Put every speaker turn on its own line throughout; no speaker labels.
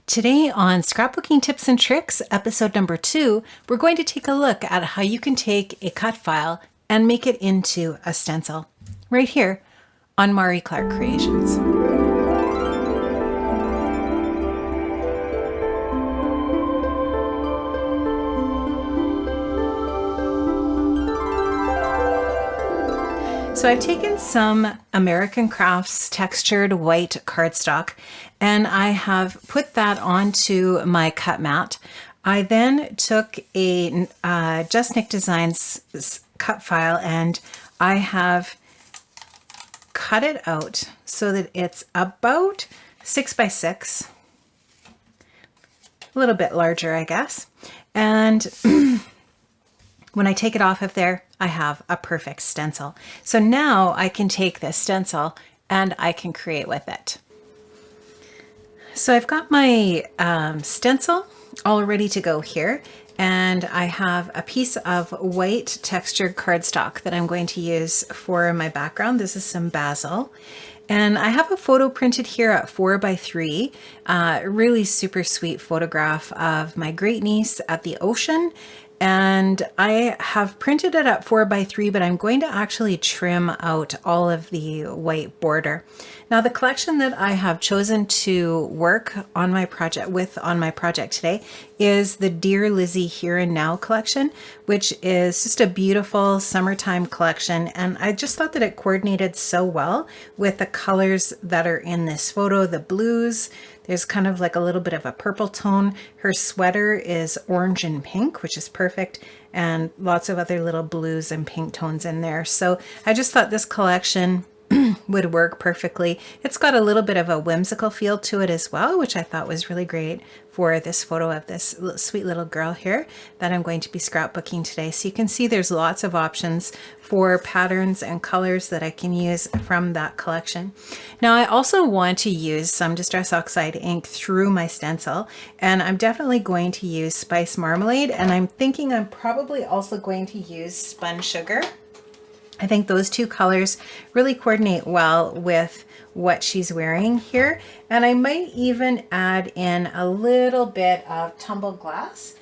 Today on Scrapbooking Tips and Tricks, episode number 2, we're going to take a look at how you can take a cut file and make it into a stencil, right here on Mari Clark Creations. So I've taken some American Crafts textured white cardstock and I have put that onto my cut mat. I then took a Just Nick Designs cut file and I have cut it out so that it's about 6 by 6, a little bit larger, I guess. And when I take it off of there, I have a perfect stencil. So now I can take this stencil and I can create with it. So I've got my stencil all ready to go here. And I have a piece of white textured cardstock that I'm going to use for my background. This is some basil. And I have a photo printed here at 4 by 3, really super sweet photograph of my great niece at the ocean. And I have printed it at 4 by 3, but I'm going to actually trim out all of the white border. Now the collection that I have chosen to work on my project today is the Dear Lizzie Here and Now collection, which is just a beautiful summertime collection. And I just thought that it coordinated so well with the colors that are in this photo, the blues. There's kind of like a little bit of a purple tone. Her sweater is orange and pink, which is perfect, and lots of other little blues and pink tones in there. So I just thought this collection would work perfectly. It's got a little bit of a whimsical feel to it as well, which I thought was really great for this photo of this sweet little girl here that I'm going to be scrapbooking today. So you can see there's lots of options for patterns and colors that I can use from that collection. Now I also want to use some Distress Oxide ink through my stencil, and I'm definitely going to use Spice Marmalade, and I'm thinking I'm probably also going to use Spun Sugar. I think those two colors really coordinate well with what she's wearing here. And I might even add in a little bit of Tumble Glass,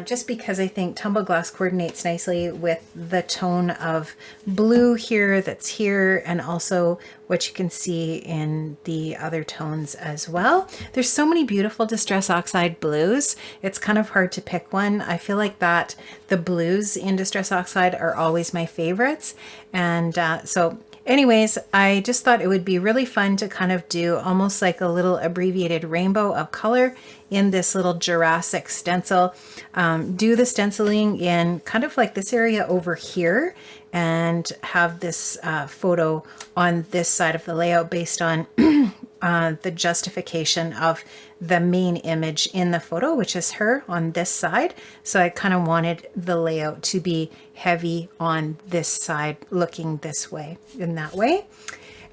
just because I think Tumble Glass coordinates nicely with the tone of blue here that's here, and also what you can see in the other tones as well. There's so many beautiful Distress Oxide blues. It's kind of hard to pick one. I feel like that the blues in Distress Oxide are always my favorites. And so anyways, I just thought it would be really fun to kind of do almost like a little abbreviated rainbow of color in this little Jurassic stencil. Do the stenciling in kind of like this area over here, and have this photo on this side of the layout based on the justification of the main image in the photo, which is her on this side. So I kind of wanted the layout to be heavy on this side, looking this way, in that way.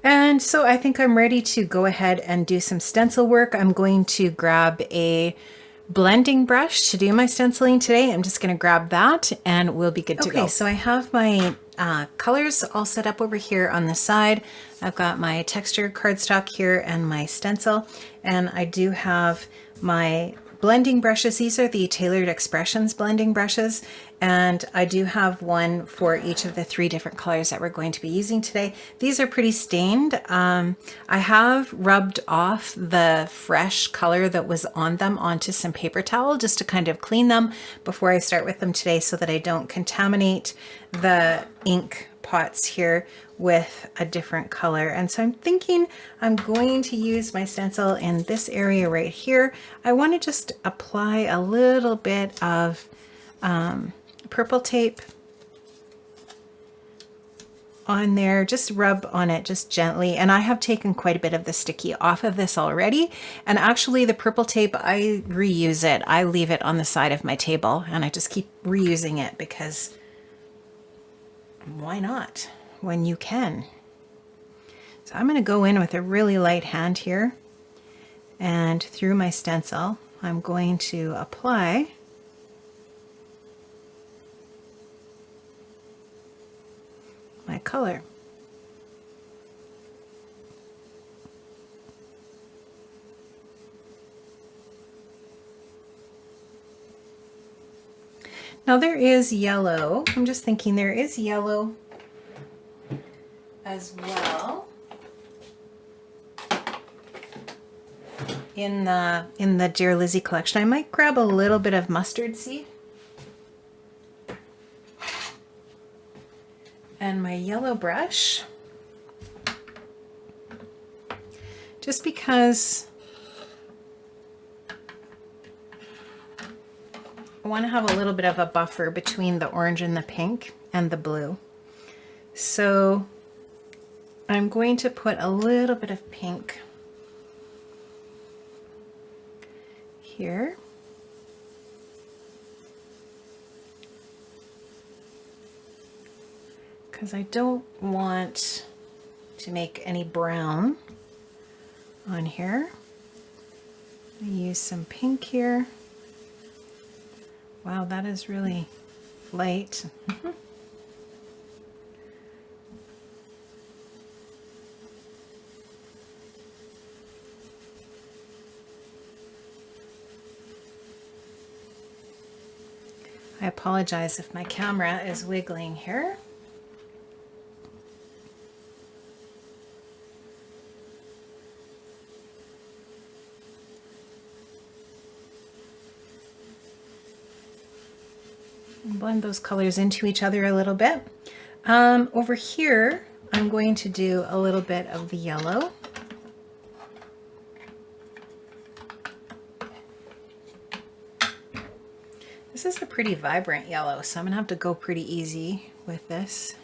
And so I think I'm ready to go ahead and do some stencil work. I'm going to grab a blending brush to do my stenciling today. I'm just going to grab that and we'll be good to go. Okay, so I have my colors all set up over here on the side. I've got my textured cardstock here and my stencil, and I do have my blending brushes. These are the Tailored Expressions blending brushes, and I do have one for each of the 3 different colors that we're going to be using today. These are pretty stained. I have rubbed off the fresh color that was on them onto some paper towel just to kind of clean them before I start with them today, so that I don't contaminate the ink pots here with a different color. And so I'm thinking I'm going to use my stencil in this area right here. I want to just apply a little bit of purple tape on there, just rub on it just gently. And I have taken quite a bit of the sticky off of this already. And actually the purple tape, I reuse it. I leave it on the side of my table and I just keep reusing it because why not when you can? So I'm going to go in with a really light hand here, and through my stencil I'm going to apply my color. Now there is yellow. I'm just thinking there is yellow as well in the Dear Lizzie collection. I might grab a little bit of mustard seed and my yellow brush, just because I want to have a little bit of a buffer between the orange and the pink and the blue. So I'm going to put a little bit of pink here. Because I don't want to make any brown on here. I use some pink here. Wow, that is really light. I apologize if my camera is wiggling here. Blend those colors into each other a little bit. Over here, I'm going to do a little bit of the yellow. This is a pretty vibrant yellow, so I'm gonna have to go pretty easy with this.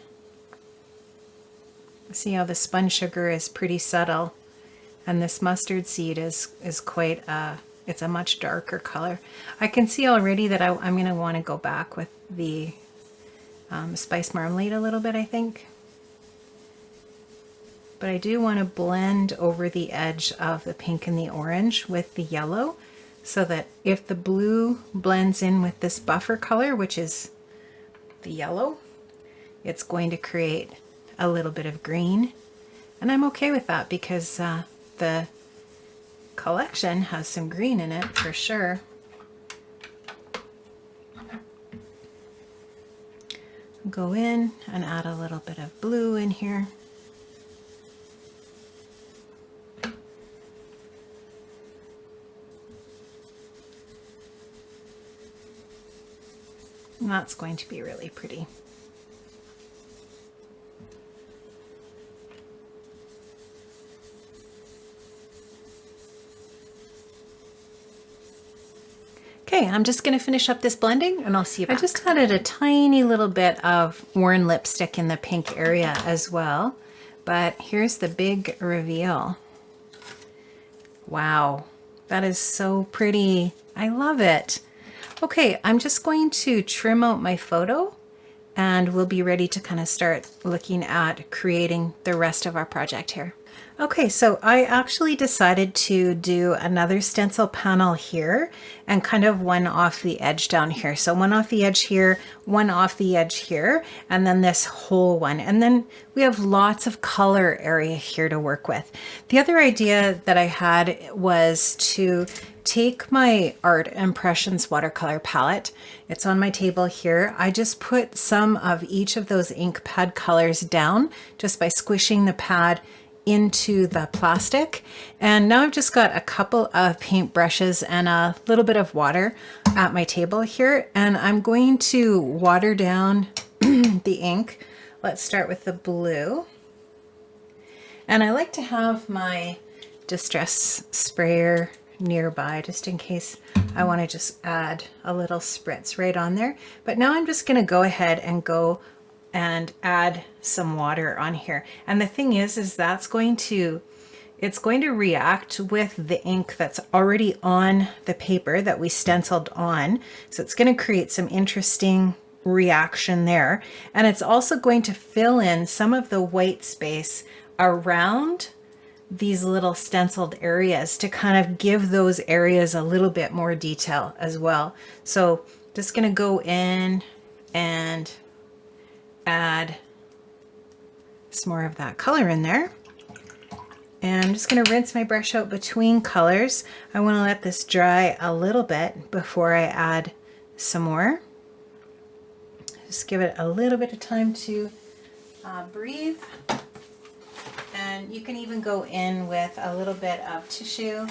See how the spun sugar is pretty subtle, and this mustard seed is quite it's a much darker color. I can see already that I'm going to want to go back with the spice marmalade a little bit, I think. But I do want to blend over the edge of the pink and the orange with the yellow, so that if the blue blends in with this buffer color, which is the yellow, it's going to create a little bit of green. And I'm okay with that because the collection has some green in it for sure. Go in and add a little bit of blue in here. And that's going to be really pretty. Okay, I'm just going to finish up this blending and I'll see you back. I just added a tiny little bit of worn lipstick in the pink area as well, but here's the big reveal. Wow, that is so pretty. I love it. Okay, I'm just going to trim out my photo and we'll be ready to kind of start looking at creating the rest of our project here. Okay, so I actually decided to do another stencil panel here and kind of one off the edge down here. So one off the edge here, one off the edge here, and then this whole one. And then we have lots of color area here to work with. The other idea that I had was to take my Art Impressions watercolor palette. It's on my table here. I just put some of each of those ink pad colors down just by squishing the pad into the plastic. And now I've just got a couple of paint brushes and a little bit of water at my table here. And I'm going to water down the ink. Let's start with the blue. And I like to have my distress sprayer nearby just in case I want to just add a little spritz right on there. But now I'm just going to go ahead and go and add some water on here. And the thing is that's going to, it's going to react with the ink that's already on the paper that we stenciled on. So it's going to create some interesting reaction there. And it's also going to fill in some of the white space around these little stenciled areas to kind of give those areas a little bit more detail as well. So just going to go in and add some more of that color in there. And I'm just going to rinse my brush out between colors. I want to let this dry a little bit before I add some more. Just give it a little bit of time to breathe. And you can even go in with a little bit of tissue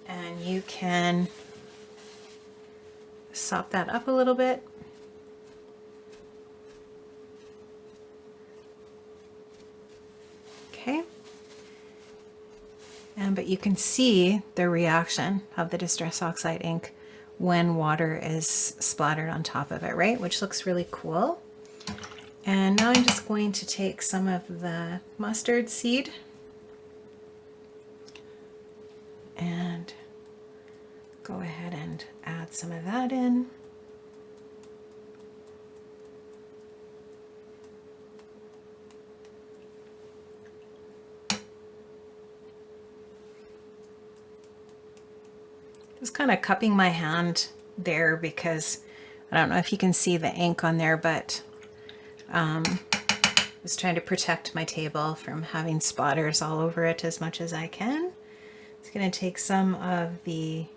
and you can sop that up a little bit. Okay. But you can see the reaction of the Distress Oxide ink when water is splattered on top of it, right? Which looks really cool. And now I'm just going to take some of the mustard seed and go ahead and add some of that in. Just kind of cupping my hand there because I don't know if you can see the ink on there, but I was trying to protect my table from having spotters all over it as much as I can. It's going to take some of the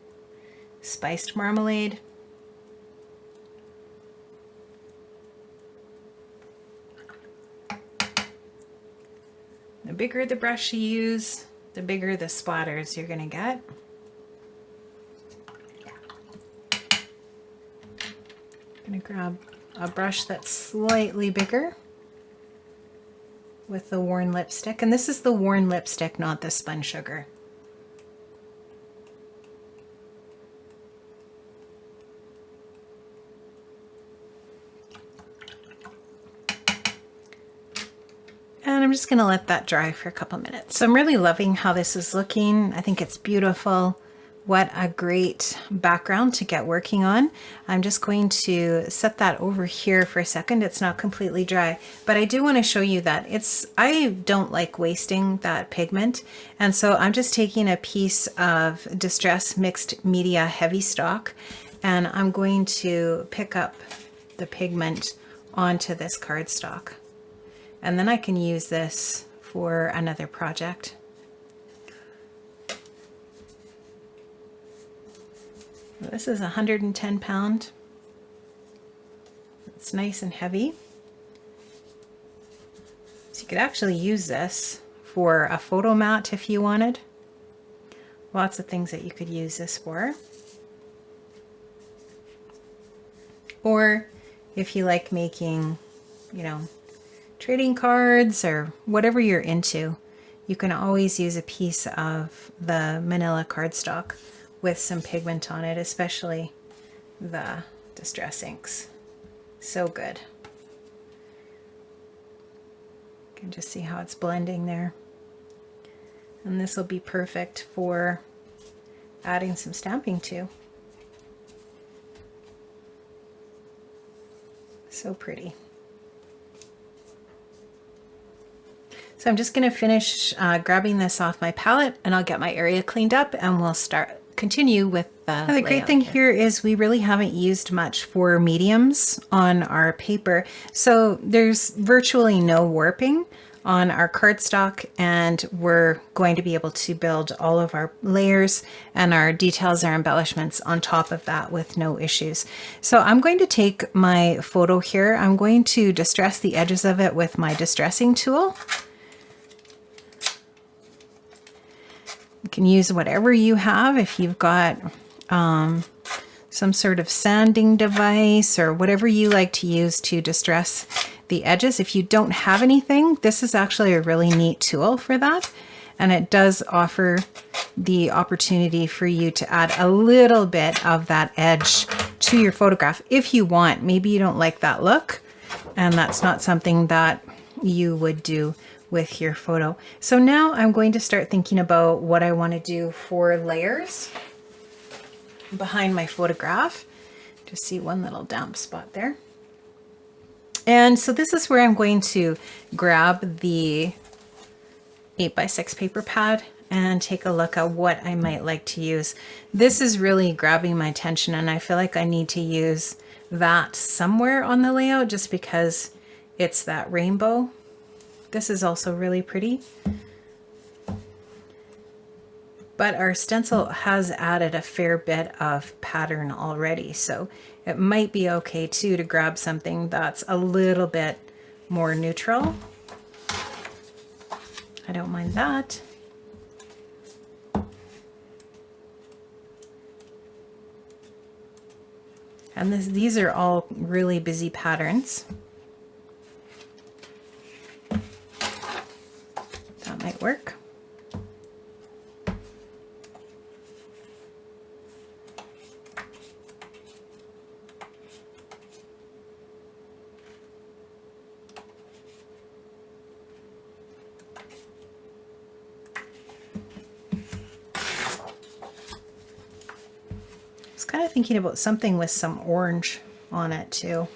spiced marmalade. The bigger the brush you use, the bigger the splatters you're going to get. I'm going to grab a brush that's slightly bigger with the worn lipstick, and this is the worn lipstick, not the spun sugar. And I'm just going to let that dry for a couple minutes. So I'm really loving how this is looking. I think it's beautiful. What a great background to get working on. I'm just going to set that over here for a second. It's not completely dry, but I do want to show you that I don't like wasting that pigment. And so I'm just taking a piece of Distress Mixed Media Heavy Stock, and I'm going to pick up the pigment onto this cardstock. And then I can use this for another project. This is 110 pound. It's nice and heavy. So you could actually use this for a photo mat if you wanted. Lots of things that you could use this for. Or if you like making, you know, trading cards or whatever you're into, you can always use a piece of the manila cardstock with some pigment on it, especially the Distress inks. So good. You can just see how it's blending there. And this will be perfect for adding some stamping to. So pretty. So I'm just going to finish grabbing this off my palette, and I'll get my area cleaned up and we'll continue with the great thing here is we really haven't used much for mediums on our paper. So there's virtually no warping on our cardstock, and we're going to be able to build all of our layers and our details, our embellishments on top of that with no issues. So I'm going to take my photo here. I'm going to distress the edges of it with my distressing tool. You can use whatever you have. If you've got some sort of sanding device or whatever you like to use to distress the edges. If you don't have anything, this is actually a really neat tool for that. And it does offer the opportunity for you to add a little bit of that edge to your photograph if you want. Maybe you don't like that look, and that's not something that you would do with your photo. So now I'm going to start thinking about what I want to do for layers behind my photograph. Just see one little damp spot there. And so this is where I'm going to grab the 8x6 paper pad and take a look at what I might like to use. This is really grabbing my attention, and I feel like I need to use that somewhere on the layout just because it's that rainbow. This is also really pretty. but our stencil has added a fair bit of pattern already. So it might be okay too to grab something that's a little bit more neutral. I don't mind that. And these are all really busy patterns. That might work. Kind of thinking about something with some orange on it too.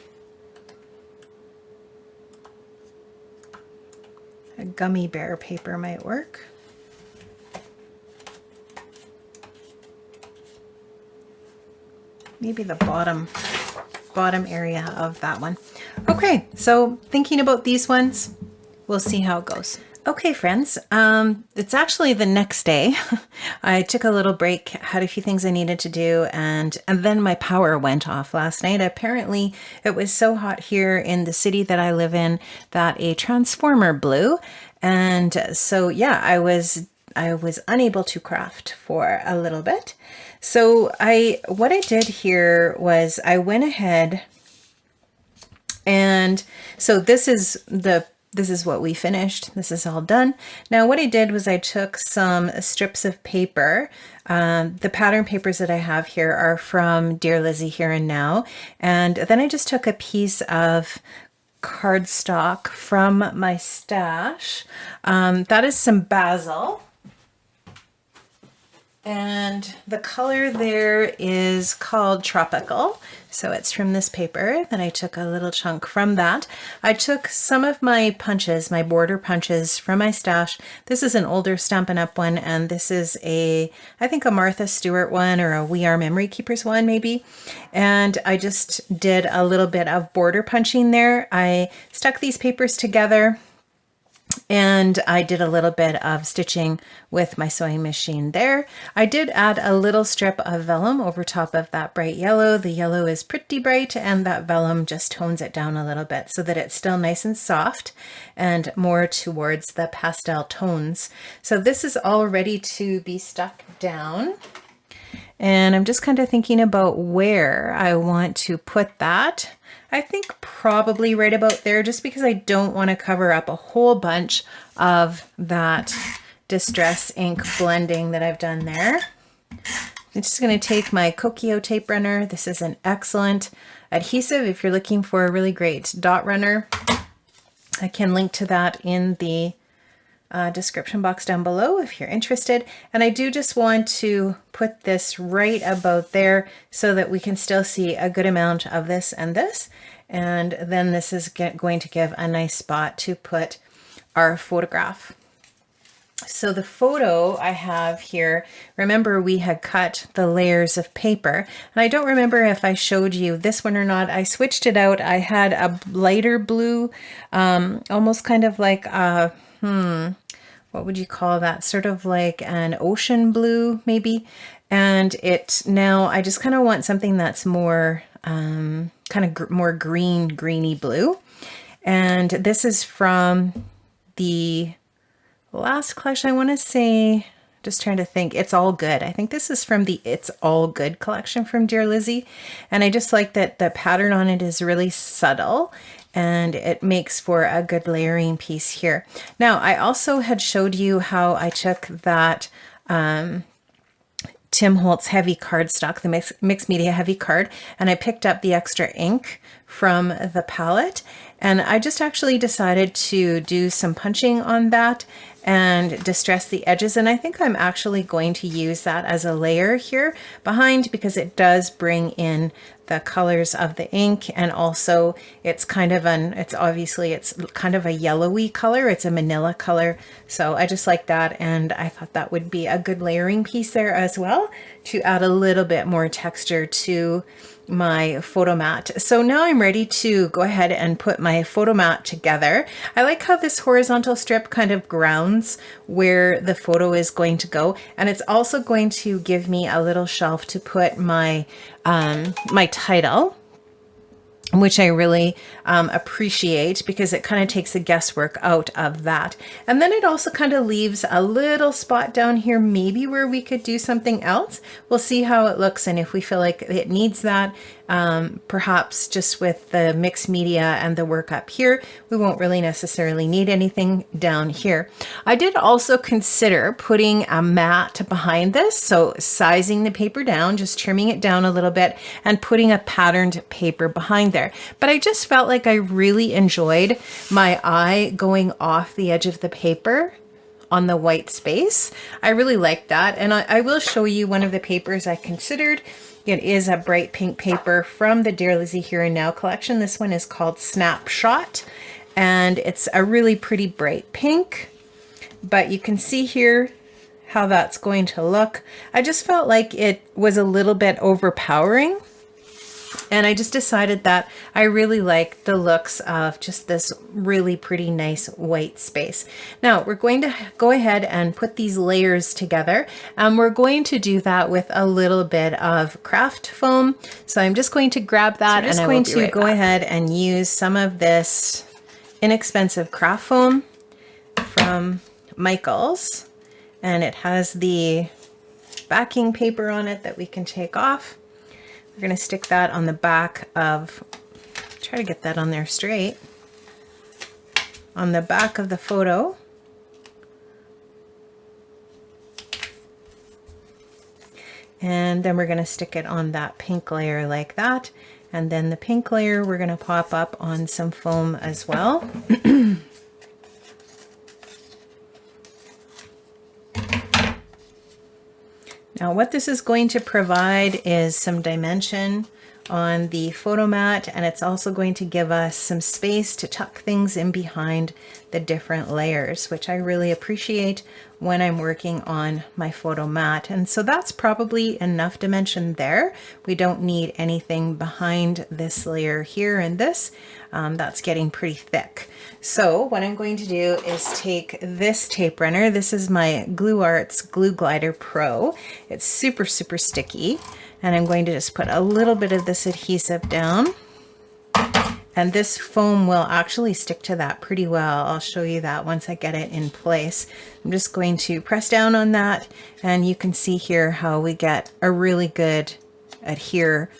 A gummy bear paper might work. Maybe the bottom area of that one. Okay, so thinking about these ones, we'll see how it goes. Okay, friends, it's actually the next day. I took a little break, had a few things I needed to do, and then my power went off last night. Apparently, it was so hot here in the city that I live in that a transformer blew. And so, yeah, I was unable to craft for a little bit. So what I did here was I went ahead, and so this is what we finished. This is all done. Now what I did was I took some strips of paper. The pattern papers that I have here are from Dear Lizzie Here and Now. And then I just took a piece of cardstock from my stash. That is some basil. And the color there is called Tropical. So it's from this paper. Then I took a little chunk from that. I took some of my punches, my border punches from my stash. This is an older Stampin' Up! One, and this is I think a Martha Stewart one or a We Are Memory Keepers one maybe. And I just did a little bit of border punching there. I stuck these papers together, and I did a little bit of stitching with my sewing machine there. I did add a little strip of vellum over top of that bright yellow. The yellow is pretty bright, and that vellum just tones it down a little bit so that it's still nice and soft and more towards the pastel tones. So this is all ready to be stuck down. And I'm just kind of thinking about where I want to put that. I think probably right about there, just because I don't want to cover up a whole bunch of that Distress ink blending that I've done there. I'm just going to take my Kokio tape runner. This is an excellent adhesive if you're looking for a really great dot runner. I can link to that in the description box down below if you're interested. And I do just want to put this right about there so that we can still see a good amount of this and this. And then this is going to give a nice spot to put our photograph. So the photo I have here, remember we had cut the layers of paper, and I don't remember if I showed you this one or not. I switched it out. I had a lighter blue, almost kind of like a, what would you call that? Sort of like an ocean blue maybe. And now I just kind of want something that's more, kind of more greeny blue. And this is from the last collection, I want to say, just trying to think, It's All Good. I think this is from the It's All Good collection from Dear Lizzie. And I just like that the pattern on it is really subtle and it makes for a good layering piece here. Now, I also had showed you how I took that Tim Holtz heavy cardstock, the mixed media heavy card, and I picked up the extra ink from the palette. And I just actually decided to do some punching on that and distress the edges. And I think I'm actually going to use that as a layer here behind because it does bring in the colors of the ink. And also it's kind of it's kind of a yellowy color. It's a manila color. So I just like that. And I thought that would be a good layering piece there as well to add a little bit more texture to my photo mat. So now I'm ready to go ahead and put my photo mat together. I like how this horizontal strip kind of grounds where the photo is going to go, and it's also going to give me a little shelf to put my my title, which I really appreciate, because it kind of takes the guesswork out of that. And then it also kind of leaves a little spot down here, maybe where we could do something else. We'll see how it looks, and if we feel like it needs that, perhaps just with the mixed media and the work up here, we won't really necessarily need anything down here. I did also consider putting a mat behind this, so sizing the paper down, just trimming it down a little bit and putting a patterned paper behind there. But I just felt like I really enjoyed my eye going off the edge of the paper on the white space. I really liked that, and I will show you one of the papers I considered. It is a bright pink paper from the Dear Lizzie Here and Now collection. This one is called Snapshot, and it's a really pretty bright pink, but you can see here how that's going to look. I just felt like it was a little bit overpowering, and I just decided that I really like the looks of just this really pretty nice white space. Now we're going to go ahead and put these layers together, and we're going to do that with a little bit of craft foam. So I'm just going to grab that, and I'm going to go ahead and use some of this inexpensive craft foam from Michaels, and it has the backing paper on it that we can take off. We're going to stick that on the back of, try to get that on there straight, on the back of the photo. And then we're going to stick it on that pink layer like that. And then the pink layer we're going to pop up on some foam as well. Now what this is going to provide is some dimension on the photo mat, and it's also going to give us some space to tuck things in behind the different layers, which I really appreciate when I'm working on my photo mat. And so that's probably enough dimension there. We don't need anything behind this layer here and this. That's getting pretty thick. So what I'm going to do is take this tape runner. This is my Glue Arts Glue Glider Pro. It's super, super sticky. And I'm going to just put a little bit of this adhesive down. And this foam will actually stick to that pretty well. I'll show you that once I get it in place. I'm just going to press down on that, and you can see here how we get a really good adherence.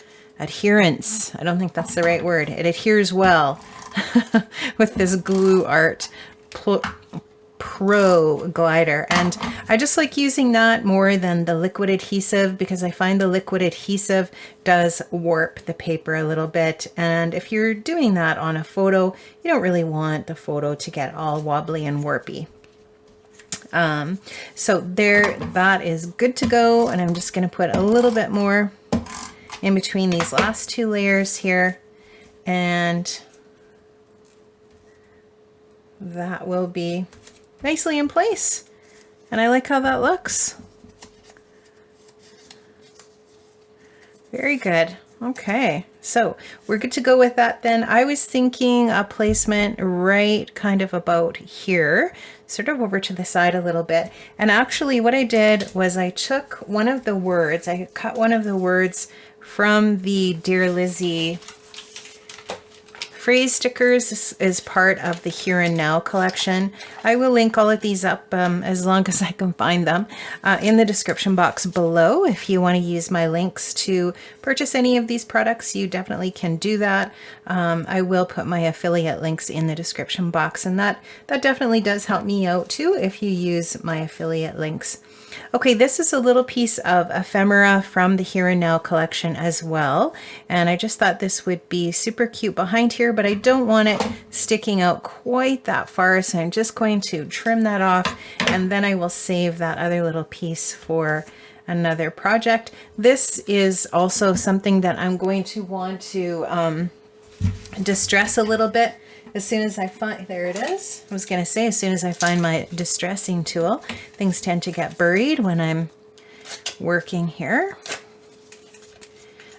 I don't think that's the right word. It adheres well with this Glue Art Pro glider, and I just like using that more than the liquid adhesive, because I find the liquid adhesive does warp the paper a little bit, and if you're doing that on a photo, you don't really want the photo to get all wobbly and warpy. So there, that is good to go, and I'm just going to put a little bit more in between these last two layers here, and that will be nicely in place, and I like how that looks. Very good. Okay, so we're good to go with that then. I was thinking a placement right kind of about here, sort of over to the side a little bit. And actually what I did was I took one of the words, I cut one of the words from the Dear Lizzie phrase stickers. This is part of the Here and Now collection. I will link all of these up as long as I can find them in the description box below. If you want to use my links to purchase any of these products, you definitely can do that. I will put my affiliate links in the description box, and that definitely does help me out too if you use my affiliate links. Okay, this is a little piece of ephemera from the Here and Now collection as well, and I just thought this would be super cute behind here, but I don't want it sticking out quite that far, so I'm just going to trim that off, and then I will save that other little piece for another project. This is also something that I'm going to want to distress a little bit as soon as I find, there it is. I was going to say, as soon as I find my distressing tool. Things tend to get buried when I'm working here.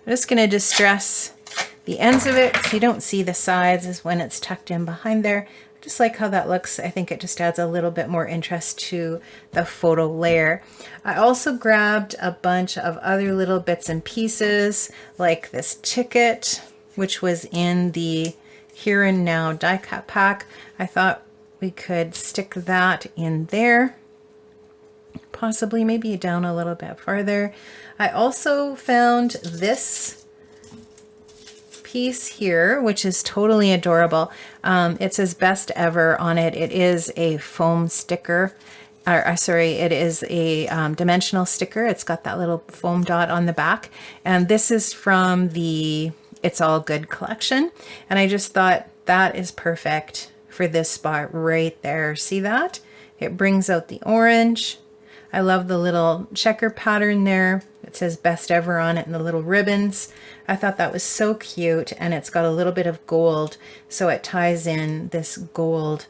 I'm just going to distress the ends of it so you don't see the sides is when it's tucked in behind there. I just like how that looks. I think it just adds a little bit more interest to the photo layer. I also grabbed a bunch of other little bits and pieces like this ticket, which was in the Here and Now die cut pack. I thought we could stick that in there, possibly maybe down a little bit farther. I also found this piece here, which is totally adorable. It says best ever on it. It is a foam sticker. Sorry, it is a dimensional sticker. It's got that little foam dot on the back. And this is from the It's All Good collection. And I just thought that is perfect for this spot right there. See that? It brings out the orange. I love the little checker pattern there. It says best ever on it and the little ribbons. I thought that was so cute, and it's got a little bit of gold, so it ties in this gold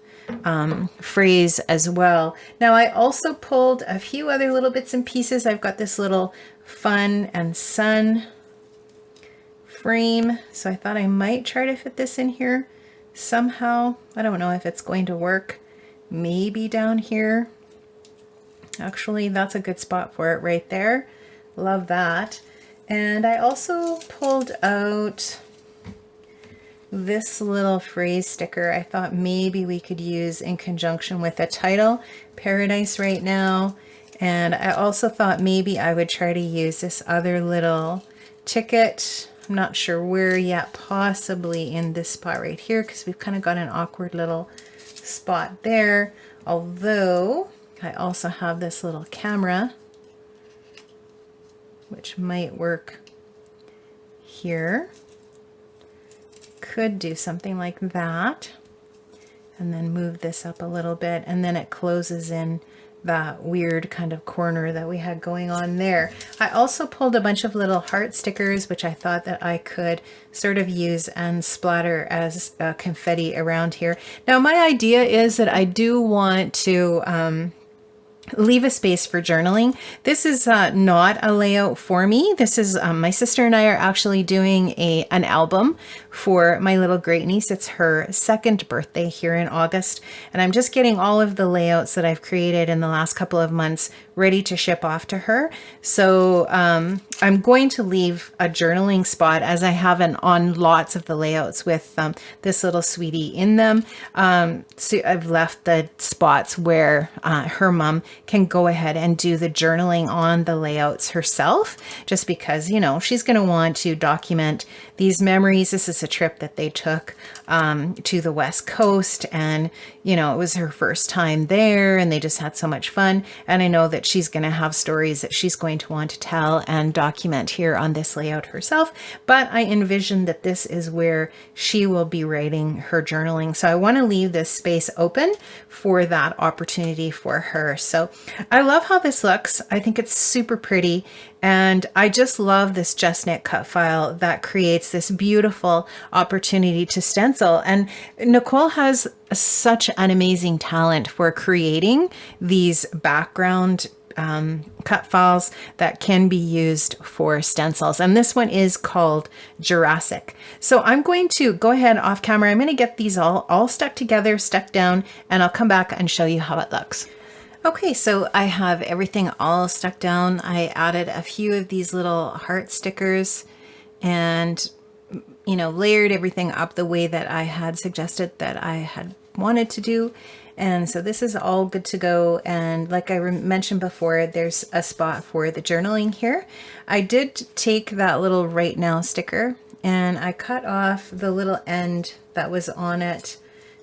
phrase as well. Now I also pulled a few other little bits and pieces. I've got this little fun and sun frame, so I thought I might try to fit this in here somehow. I don't know if it's going to work. Maybe down here. Actually, that's a good spot for it right there. Love that. And I also pulled out this little phrase sticker I thought maybe we could use in conjunction with the title, Paradise Right Now. And I also thought maybe I would try to use this other little ticket. I'm not sure where yet, possibly in this spot right here, because we've kind of got an awkward little spot there. Although I also have this little camera, which might work here. Could do something like that. And then move this up a little bit, and then it closes in that weird kind of corner that we had going on there. I also pulled a bunch of little heart stickers, which I thought that I could sort of use and splatter as confetti around here. Now my idea is that I do want to leave a space for journaling. This is not a layout for me. This is my sister and I are actually doing an album for my little great niece. It's her second birthday here in August, and I'm just getting all of the layouts that I've created in the last couple of months ready to ship off to her. So I'm going to leave a journaling spot, as I have on lots of the layouts with this little sweetie in them. So I've left the spots where her mom can go ahead and do the journaling on the layouts herself, just because, you know, she's going to want to document these memories. This is a trip that they took to the West Coast, and, you know, it was her first time there, and they just had so much fun. And I know that she's going to have stories that she's going to want to tell and document here on this layout herself. But I envision that this is where she will be writing her journaling. So I want to leave this space open for that opportunity for her. So I love how this looks. I think it's super pretty. And I just love this Just Knit cut file that creates this beautiful opportunity to stencil. And Nicole has such an amazing talent for creating these background cut files that can be used for stencils. And this one is called Jurassic. So I'm going to go ahead off camera. I'm going to get these all stuck together, stuck down, and I'll come back and show you how it looks. Okay, so I have everything all stuck down. I added a few of these little heart stickers and, you know, layered everything up the way that I had suggested that I had wanted to do. And so this is all good to go. And like I mentioned before, there's a spot for the journaling here. I did take that little Right Now sticker and I cut off the little end that was on it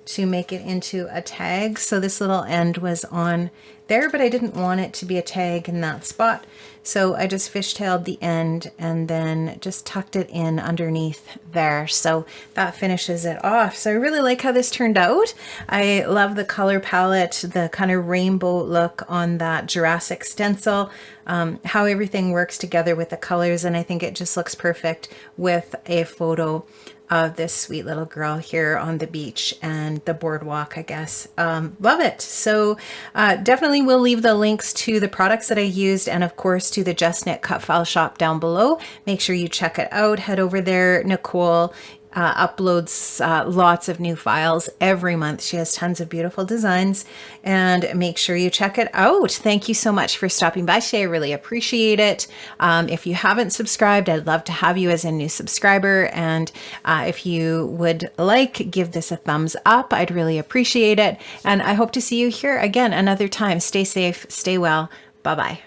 to make it into a tag. So this little end was on there, but I didn't want it to be a tag in that spot. So I just fishtailed the end and then just tucked it in underneath there. So that finishes it off. So I really like how this turned out. I love the color palette, the kind of rainbow look on that Jurassic stencil, how everything works together with the colors. And I think it just looks perfect with a photo of this sweet little girl here on the beach and the boardwalk, I guess. Love it. So definitely we'll leave the links to the products that I used and of course to the Just Knit Cutfile shop down below. Make sure you check it out. Head over there. Nicole uploads lots of new files every month. She has tons of beautiful designs, and make sure you check it out. Thank you so much for stopping by today. I really appreciate it. If you haven't subscribed, I'd love to have you as a new subscriber. And if you would like, give this a thumbs up. I'd really appreciate it. And I hope to see you here again another time. Stay safe, stay well. Bye-bye.